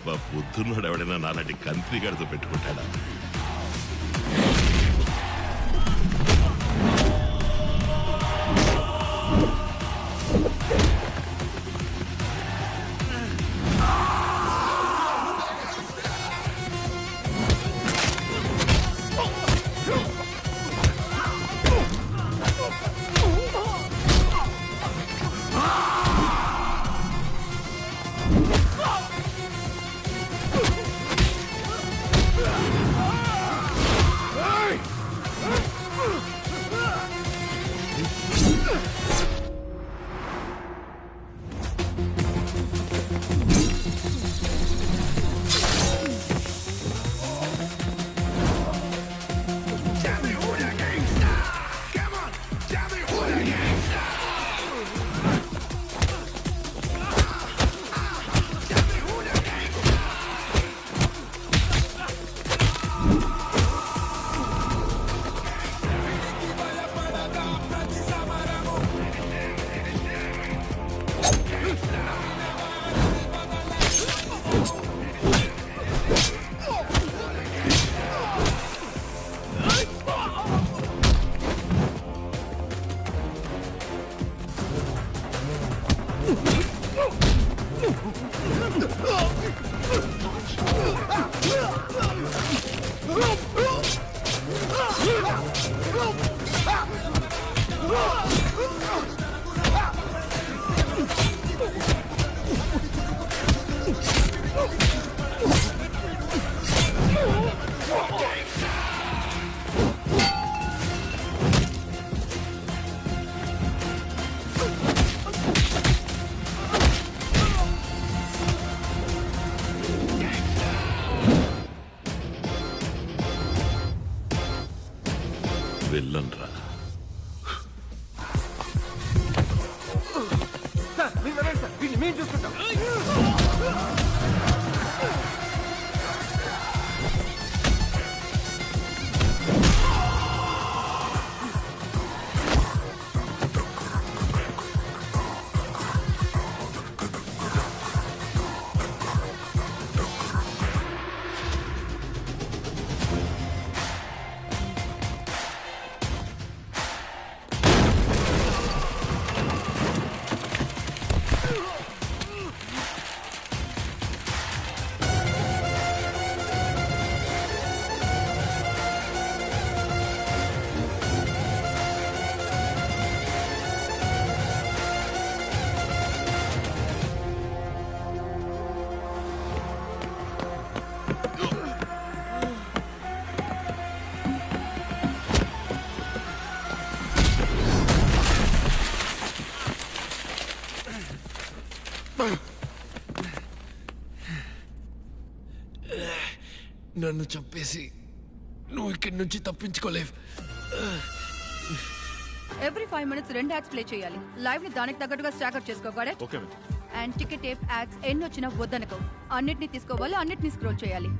బుద్ధున్నాడు ఎవడైనా నాలాంటి కంత్రి గడితో పెట్టుకుంటాడా? వెళ్ళండ్రా. మేము చూసుకుంటాం. నన్ను చంపేసి నువ్వు ఇక్కడి నుంచి తప్పించుకోలేవు. ఎవ్రీ 5 minutes 2 యాడ్స్ ప్లే చేయాలి. లైవ్ ని దానికి తగ్గట్టుగా స్టాకప్ చేసుకోవాలి. Okay. And ticket tape ads ఎన్ని వచ్చినా వద్దనుకో. అన్నిటిని తీసుకోవాలి, అన్నిటిని స్క్రోల్ చేయాలి.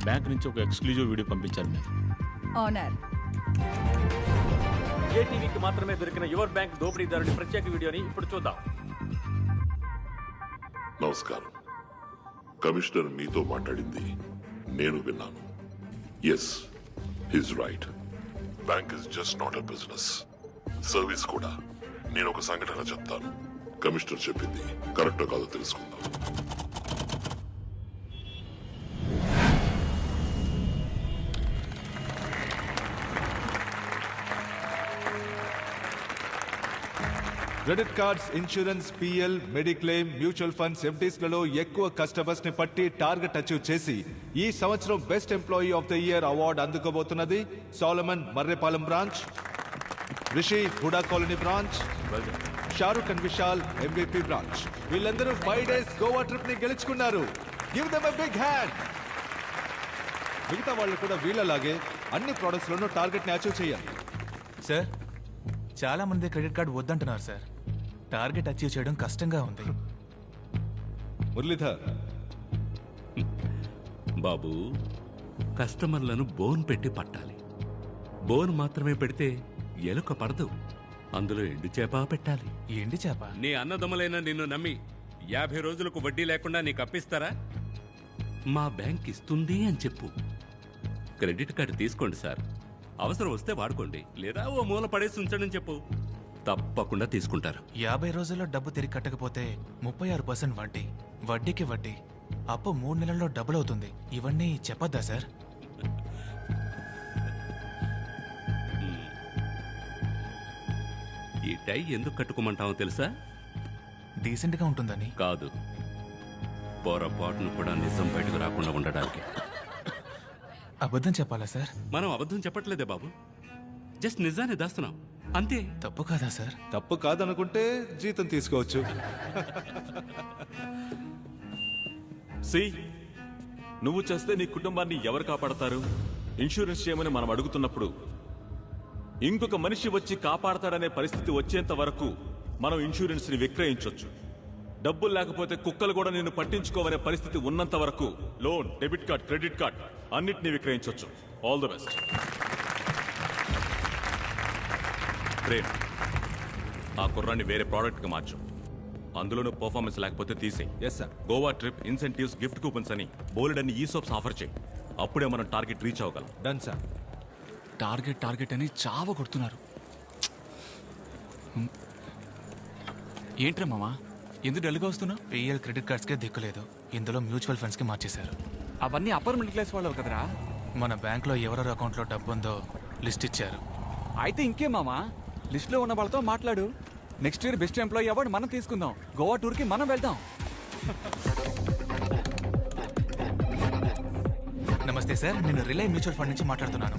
బ్యాంక్ నుంచి ఒక ఎక్స్క్లూజివ్ వీడియో పంపించారు మ్యామ్. ఆనర్. ఏటీవీకి మాత్రమే దొరికిన యువర్ బ్యాంక్ దోపిడీదారుడి ప్రత్యేక వీడియోని ఇప్పుడు చూద్దాం. నమస్కారం. కమిషనర్ మీతో మాట్లాడింది నేను విన్నాను. Yes, he's right. Bank is just not a business, service కూడా. నేను ఒక సంఘటన చెప్తాను. కమిషనర్ చెప్పింది కరెక్టో కాదో తెలుసుకుందాం. Credit cards, insurance, PL, mediclaim, mutual funds, ఎఫ్డీస్లలో ఎక్కువ కస్టమర్స్ ని పట్టి టార్గెట్ అచీవ్ చేసి ఈ సంవత్సరం best employee of the year award అందుకోబోతున్నది Solomon Marripalem branch, Rishi Huda colony branch, Shahrukh and Vishal MVP branch. వీళ్ళందరూ 5 days గోవా ట్రిప్ ని గెలుచుకున్నారు. Give them a big hand. మిగతా వాళ్ళు కూడా వీళ్ళలాగే అన్ని ప్రొడక్ట్స్ లోనూ టార్గెట్ ని అచీవ్ చేయాలి. సార్, చాలా మంది క్రెడిట్ కార్డు వద్దంటున్నారు సార్. టార్గెట్ అచీవ్ చేయడం కష్టంగా ఉంది. మురళీధర్, బాబు, కస్టమర్లను బోన్ పెట్టి పట్టాలి. బోన్ మాత్రమే పెడితే ఎలుక పడదు. అందులో ఎండు చేప పెట్టాలి. ఎండి చేప? నీ అన్నదమ్ములైన నిన్ను నమ్మి 50 రోజులకు వడ్డీ లేకుండా నీకు అప్పిస్తారా? మా బ్యాంక్ ఇస్తుంది అని చెప్పు. క్రెడిట్ కార్డు తీసుకోండి సార్, అవసరం వస్తే వాడుకోండి, లేదా ఓ మూల పడేసి ఉంచండి చెప్పు. తప్పకుండా తీసుకుంటారు. 50 రోజుల్లో డబ్బు తిరిగి కట్టకపోతే 36% వడ్డీ, వడ్డీకి వడ్డీ. అప్పు 3 నెలల్లో డబుల్ అవుతుంది. ఇవన్నీ చెప్పొద్దా సార్? ఈ టై ఎందుకు కట్టుకోమంటావో తెలుసా? డీసెంట్ గా ఉంటుందని. కాదు, పొరపాటును కూడా నిజం బయటకు రాకుండా ఉండడానికి. అబద్ధం చెప్పాలా సార్? మనం అబద్ధం చెప్పట్లేదే బాబు, జస్ట్ నిజాన్ని దాస్తున్నాం అంతే. తప్పు కాదా సార్? తప్పు కాదనుకుంటే జీతం తీసుకోవచ్చు. సి నువ్వు చేస్తే నీ కుటుంబాన్ని ఎవరు కాపాడతారు? ఇన్సూరెన్స్ చేయమని మనం అడుగుతున్నప్పుడు ఇంకొక మనిషి వచ్చి కాపాడతాడనే పరిస్థితి వచ్చేంత వరకు మనం ఇన్సూరెన్స్ ని విక్రయించవచ్చు. డబ్బులు లేకపోతే కుక్కలు కూడా నిన్ను పట్టించుకోవనే పరిస్థితి ఉన్నంత వరకు loan, debit card, credit card అన్నిటినీ విక్రయించవచ్చు. All the best. ప్రేమ్, ఆ కుర్రాన్ని వేరే ప్రోడక్ట్ కి మార్చు. అందులోనూ పర్ఫార్మెన్స్ లేకపోతే తీసే. Yes sir. Goa trip, incentives, gift coupons అని బోలెడన్ని ఈ సోప్స్ ఆఫర్ చేయి. అప్పుడే మనం టార్గెట్ రీచ్ అవ్వగలం. Done sir. టార్గెట్ అని చావ కొడుతున్నారు. ఏంట్రా మామా, ఎందుకు డల్గా వస్తున్నా? పిఎల్ క్రెడిట్ కార్డ్స్ కే దిక్కులేదు, ఇందులో మ్యూచువల్ ఫండ్స్ కి మార్చేశారు. అవన్నీ అప్పర్ మిడిల్ క్లాస్ వాళ్ళవు కదరా. మన బ్యాంక్ లో ఎవరెవరి అకౌంట్ లో డబ్బు ఉందో లిస్ట్ ఇచ్చారు. అయితే ఇంకేం మామా, లిస్ట్ లో ఉన్న వాళ్ళతో మాట్లాడు. Next year best employee award మనం తీసుకుందాం. గోవా టూర్ కి మనం వెళ్దాం. నమస్తే సార్, నేను రిలై మ్యూచువల్ ఫండ్ నుంచి మాట్లాడుతున్నాను.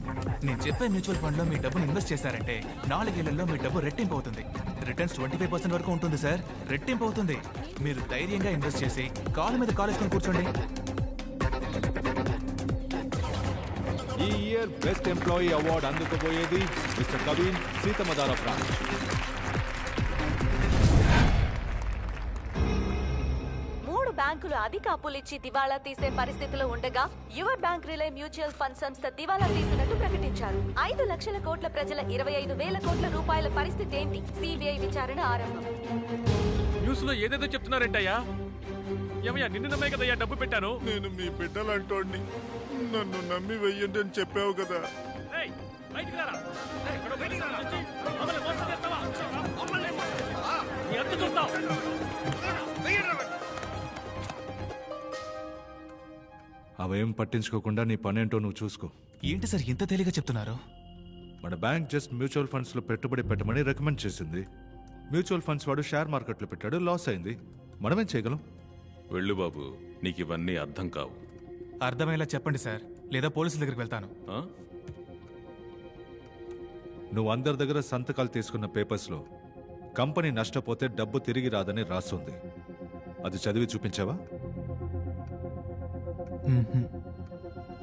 నేను చెప్పే మ్యూచువల్ ఫండ్ లో మీ డబ్బును ఇన్వెస్ట్ చేశారంటే 4 ఏళ్లలో మీ డబ్బు రెట్టింపు అవుతుంది. రిటర్న్స్ 25% వరకు ఉంటుంది సార్. రెట్టింపు అవుతుంది. మీరు ధైర్యంగా ఇన్వెస్ట్ చేసి కాలు మీద కాలు వేసుకొని కూర్చోండి. ఈ ఇయర్ బెస్ట్ ఎంప్లాయీ అవార్డు అందుకోబోయేది మిస్టర్ కవిన్, సీతమదార బ్రాంచ్. బ్యాంకులు అధిక అప్పులిచ్చి దివాళా తీసే పరిస్థితిలో ఉండగా యువర్ బ్యాంక్ రిలే మ్యూచువల్ ఫండ్ సంస్థ దివాళా తీసినట్టు ప్రకటించారు. 5 లక్షల కోట్ల ప్రజల 25,000 కోట్ల రూపాయల పరిస్థితి ఏంటి? సిబిఐ విచారణ ఆరంభం. న్యూస్ లో ఏదేదో చెప్తున్నారంటయ్యా. ఏమయ్యా, నిన్ను నమ్మే కదయ్యా డబ్బు పెట్టాను. నేను మీ బిడ్డలంటోడిని, నన్ను నమ్మి వెయ్యండి అని చెప్పావు కదా. అవేం పట్టించుకోకుండా నీ పనేంటో నువ్వు చూసుకో. ఏంటి సార్ ఇంత తేలిగా చెప్తున్నారు? మన బ్యాంక్ జస్ట్ మ్యూచువల్ ఫండ్స్ లో పెట్టుబడి పెట్టమని రికమెండ్ చేసింది. మ్యూచువల్ ఫండ్స్ వాడు షేర్ మార్కెట్లో పెట్టాడు, లాస్ అయింది. మనమేం చేయగలం? వెళ్ళు బాబు, నీకు ఇవన్నీ అర్థం కావు. అర్థమయ్యేలా చెప్పండి సార్, లేదా పోలీసుల దగ్గరికి వెళ్తాను. నువ్వు అందరి దగ్గర సంతకాలు తీసుకున్న పేపర్స్ లో కంపెనీ నష్టపోతే డబ్బు తిరిగి రాదని రాస్తుంది. అది చదివి చూపించావా?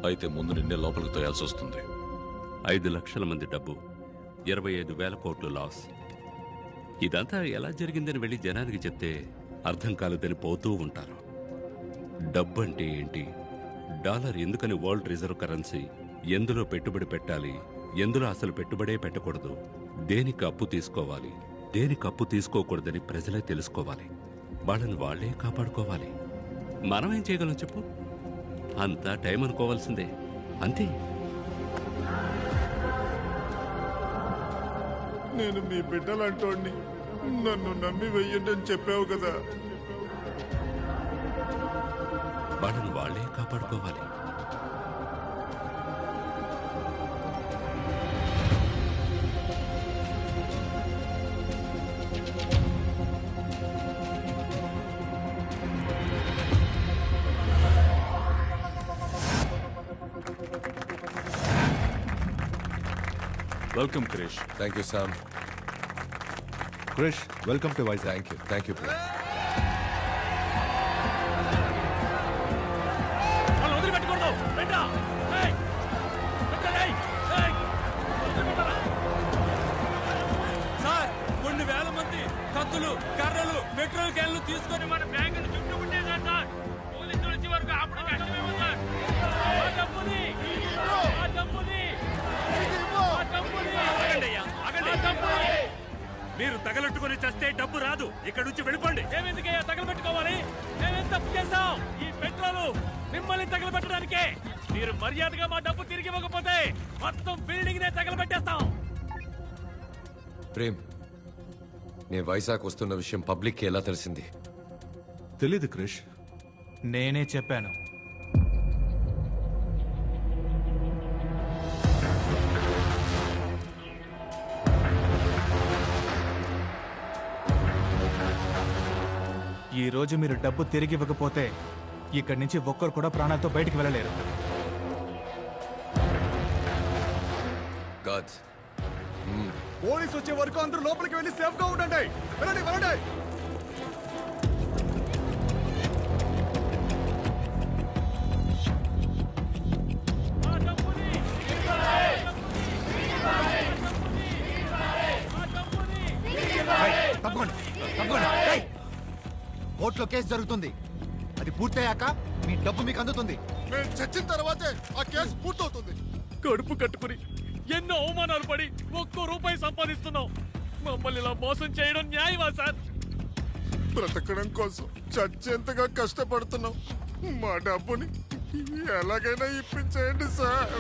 అయితే ముందు నిన్నే లోపలికి తోయాల్సి వస్తుంది. 5 లక్షల మంది డబ్బు, 25,000 కోట్లు లాస్. ఇదంతా ఎలా జరిగిందని వెళ్ళి జనానికి చెప్తే అర్థం కాలేదని పోతూ ఉంటారు. డబ్బు అంటే ఏంటి, డాలర్ ఎందుకని వరల్డ్ రిజర్వ్ కరెన్సీ, ఎందులో పెట్టుబడి పెట్టాలి, ఎందులో అసలు పెట్టుబడే పెట్టకూడదు, దేనికి అప్పు తీసుకోవాలి, దేనికి అప్పు తీసుకోకూడదని ప్రజలే తెలుసుకోవాలి. వాళ్ళని వాళ్లే కాపాడుకోవాలి. మనమేం చేయగలం చెప్పు? అంతా టైం అనుకోవాల్సిందే, అంతే. నేను మీ బిడ్డలంటోడిని, నన్ను నమ్మి వెయ్యండి అని చెప్పావు కదా. వాళ్ళని వాళ్లే కాపాడుకోవాలి. Welcome Krish. Thank you Sam. Krish, welcome to Vizag. Thank you. Sir, కొన్ని వేల మంది కత్తులు, కర్రలు, పెట్రోల్ క్యాన్లు తీసుకొని మన బ్యాంకును చుట్టుముట్టేశారు సార్. పోలీసులు వచ్చే వరకు అప్పుడు కష్టమేమో సార్. మీరు తగలెట్టుకుని చస్తే డబ్బు రాదు. ఇక్కడ నుంచి వెళ్ళిపోండి. మేమెందుకయ్యా తగలబెట్టుకోవాలి? మేమేం తప్పు చేస్తాం? ఈ పెట్రోలు, మిమ్మల్ని తగలబెట్టడానికే. మీరు మర్యాదగా మా డబ్బు తిరిగి ఇవ్వకపోతే మొత్తం బిల్డింగ్ నే తగలబెట్టేస్తాం. ప్రేమ్, నేను వైజాగ్ వస్తున్న విషయం పబ్లిక్కి ఎలా తెలిసింది? తెలీదు క్రిష్. నేనే చెప్పాను. ఈ రోజు మీరు డబ్బు తిరిగి ఇవ్వకపోతే ఇక్కడి నుంచి ఒక్కరు కూడా ప్రాణాలతో బయటికి వెళ్ళలేరు. గాడ్స్, పోలీస్ వచ్చే వరకు అందరూ లోపలికి వెళ్ళి సేఫ్ గా ఉండండి. వెళ్ళండి వెళ్ళండి. తప్పకుండా తప్పకుండా. కోర్టులో కేసు జరుగుతుంది. అది పూర్తయ్యాక మీ డబ్బు మీకు అందుతుంది. మేము చచ్చిన తర్వాతే ఆ కేసు పూర్తవుతుంది. కడుపు కట్టుకుని ఎన్నో అవమానాలు పడి ₹1 సంపాదిస్తున్నాం. మమ్మల్ని ఇలా మోసం చేయడం న్యాయమా సార్? బ్రతకడం కోసం చచ్చేంతగా కష్టపడుతున్నాం. మా డబ్బుని ఎలాగైనా ఇప్పించేయండి సార్.